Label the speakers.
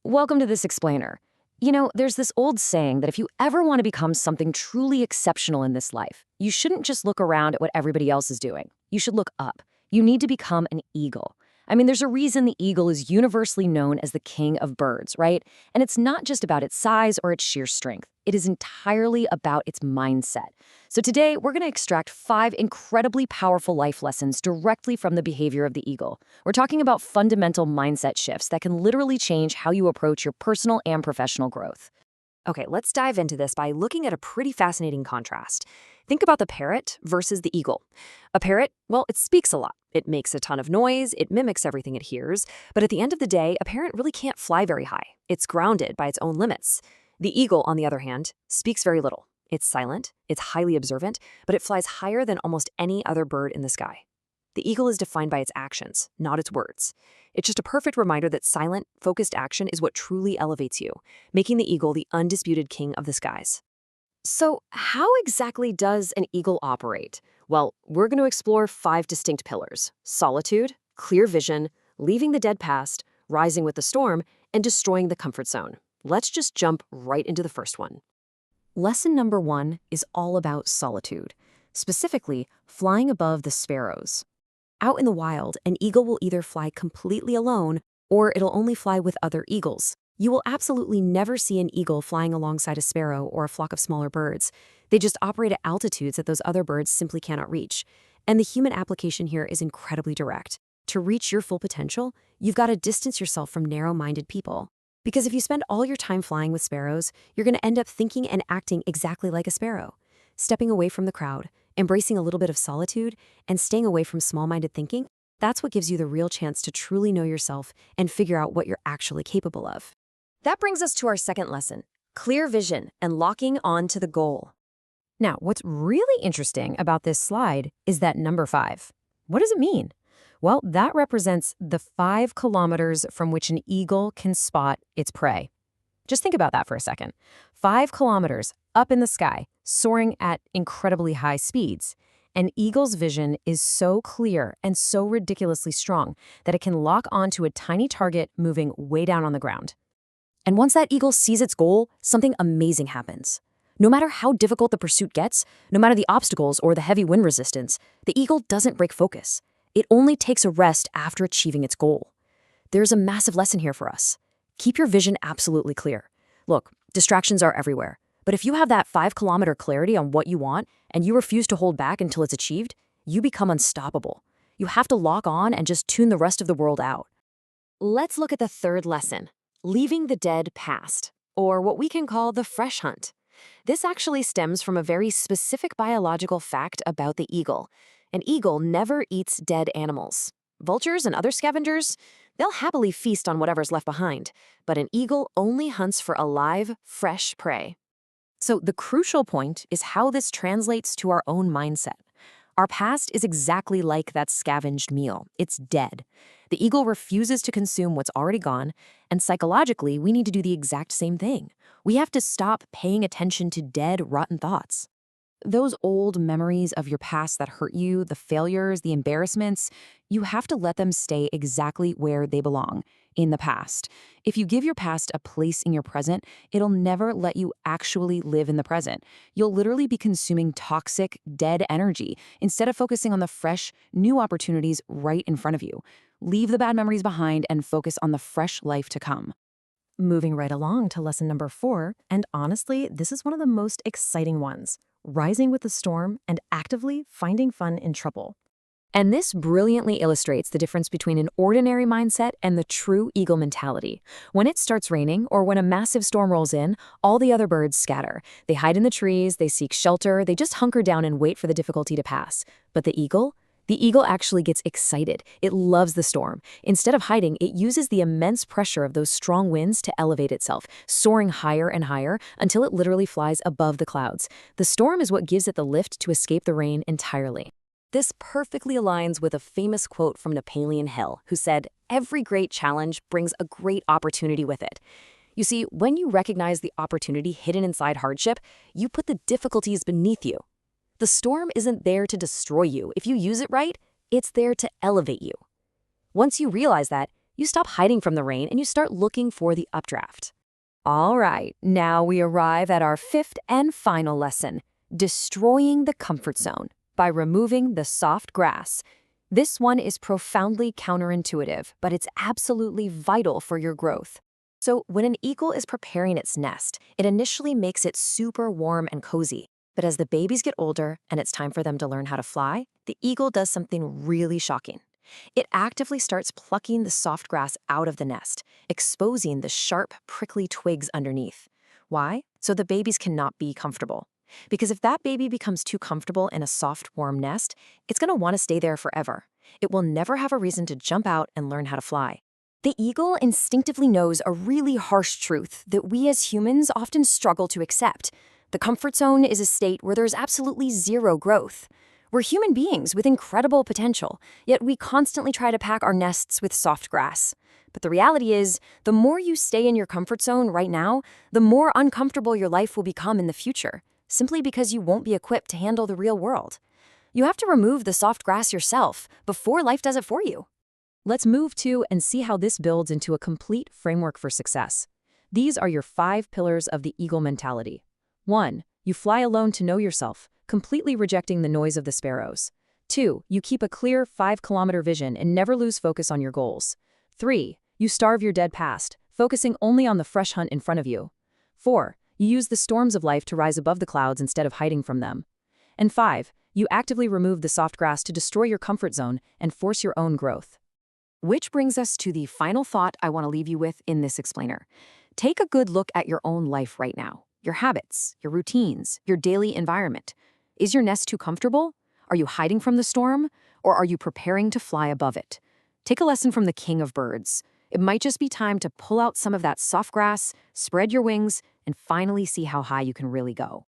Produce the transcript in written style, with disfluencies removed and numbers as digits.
Speaker 1: Welcome to This Explainer. You know, there's this old saying that if you ever want to become something truly exceptional in this life, you shouldn't just look around at what everybody else is doing. You should look up. You need to become an eagle. I mean, there's a reason the eagle is universally known as the king of birds, right? And it's not just about its size or its sheer strength. It is entirely about its mindset. So today, we're going to extract 5 incredibly powerful life lessons directly from the behavior of the eagle. We're talking about fundamental mindset shifts that can literally change how you approach your personal and professional growth.
Speaker 2: Okay, let's dive into this by looking at a pretty fascinating contrast. Think about the parrot versus the eagle. A parrot, well, it speaks a lot. It makes a ton of noise, it mimics everything it hears, but at the end of the day, a parrot really can't fly very high. It's grounded by its own limits. The eagle, on the other hand, speaks very little. It's silent, it's highly observant, but it flies higher than almost any other bird in the sky. The eagle is defined by its actions, not its words. It's just a perfect reminder that silent, focused action is what truly elevates you, making the eagle the undisputed king of the skies.
Speaker 1: So, how exactly does an eagle operate? Well, we're going to explore 5 distinct pillars: solitude, clear vision, leaving the dead past, rising with the storm, and destroying the comfort zone. Let's just jump right into the first one. Lesson number 1 is all about solitude, specifically flying above the sparrows. Out in the wild, an eagle will either fly completely alone or it'll only fly with other eagles. You will absolutely never see an eagle flying alongside a sparrow or a flock of smaller birds. They just operate at altitudes that those other birds simply cannot reach. And the human application here is incredibly direct. To reach your full potential, you've got to distance yourself from narrow-minded people. Because if you spend all your time flying with sparrows, you're going to end up thinking and acting exactly like a sparrow. Stepping away from the crowd, embracing a little bit of solitude, and staying away from small-minded thinking, that's what gives you the real chance to truly know yourself and figure out what you're actually capable of. That brings us to our second lesson: clear vision and locking on to the goal. Now, what's really interesting about this slide is that number 5. What does it mean? Well, that represents the 5 kilometers from which an eagle can spot its prey. Just think about that for a second. 5 kilometers up in the sky, soaring at incredibly high speeds. An eagle's vision is so clear and so ridiculously strong that it can lock onto a tiny target moving way down on the ground. And once that eagle sees its goal, something amazing happens. No matter how difficult the pursuit gets, no matter the obstacles or the heavy wind resistance, the eagle doesn't break focus. It only takes a rest after achieving its goal. There's a massive lesson here for us. Keep your vision absolutely clear. Look, distractions are everywhere. But if you have that 5-kilometer clarity on what you want and you refuse to hold back until it's achieved, you become unstoppable. You have to lock on and just tune the rest of the world out. Let's look at the third lesson: leaving the dead past, or what we can call the fresh hunt. This actually stems from a very specific biological fact about the eagle. An eagle never eats dead animals. Vultures and other scavengers, they'll happily feast on whatever's left behind, but an eagle only hunts for alive, fresh prey. So the crucial point is how this translates to our own mindset. Our past is exactly like that scavenged meal. It's dead. The eagle refuses to consume what's already gone, and psychologically, we need to do the exact same thing. We have to stop paying attention to dead, rotten thoughts. Those old memories of your past that hurt you, the failures, the embarrassments, you have to let them stay exactly where they belong, in the past. If you give your past a place in your present, it'll never let you actually live in the present. You'll literally be consuming toxic, dead energy instead of focusing on the fresh, new opportunities right in front of you. Leave the bad memories behind and focus on the fresh life to come. Moving right along to lesson number 4, and honestly, this is one of the most exciting ones: rising with the storm and actively finding fun in trouble. And this brilliantly illustrates the difference between an ordinary mindset and the true eagle mentality. When it starts raining or when a massive storm rolls in, all the other birds scatter. They hide in the trees, they seek shelter, they just hunker down and wait for the difficulty to pass. But the eagle actually gets excited. It loves the storm. Instead of hiding, it uses the immense pressure of those strong winds to elevate itself, soaring higher and higher until it literally flies above the clouds. The storm is what gives it the lift to escape the rain entirely. This perfectly aligns with a famous quote from Napoleon Hill, who said, "Every great challenge brings a great opportunity with it." You see, when you recognize the opportunity hidden inside hardship, you put the difficulties beneath you. The storm isn't there to destroy you. If you use it right, it's there to elevate you. Once you realize that,
Speaker 2: You stop hiding from the rain and you start looking for the updraft.
Speaker 1: All right, now we arrive at our fifth and final lesson, destroying the comfort zone by removing the soft grass. This one is profoundly counterintuitive, but it's absolutely vital for your growth. So when an eagle is preparing its nest, it initially makes it super warm and cozy. But as the babies get older and it's time for them to learn how to fly, the eagle does something really shocking. It actively starts plucking the soft grass out of the nest, exposing the sharp, prickly twigs underneath. Why? So the babies cannot be comfortable. Because if that baby becomes too comfortable in a soft, warm nest, it's going to want to stay there forever. It will never have a reason to jump out and learn how to fly. The eagle instinctively knows a really harsh truth that we as humans often struggle to accept. The comfort zone is a state where there's absolutely zero growth. We're human beings with incredible potential, yet we constantly try to pack our nests with soft grass. But the reality is, the more you stay in your comfort zone right now, the more uncomfortable your life will become in the future, simply because you won't be equipped to handle the real world. You have to remove the soft grass yourself before life does it for you.
Speaker 2: Let's move to and see how this builds into a complete framework for success. These are your 5 pillars of the eagle mentality. 1. You fly alone to know yourself, completely rejecting the noise of the sparrows. 2. You keep a clear 5-kilometer vision and never lose focus on your goals. 3. You starve your dead past, focusing only on the fresh hunt in front of you. 4. You use the storms of life to rise above the clouds instead of hiding from them. And 5. You actively remove the soft grass to destroy your comfort zone and force your own growth.
Speaker 1: Which brings us to the final thought I want to leave you with in this explainer. Take a good look at your own life right now, your habits, your routines, your daily environment. Is your nest too comfortable? Are you hiding from the storm? Or are you preparing to fly above it? Take a lesson from the king of birds. It might just be time to pull out some of that soft grass, spread your wings, and finally see how high you can really go.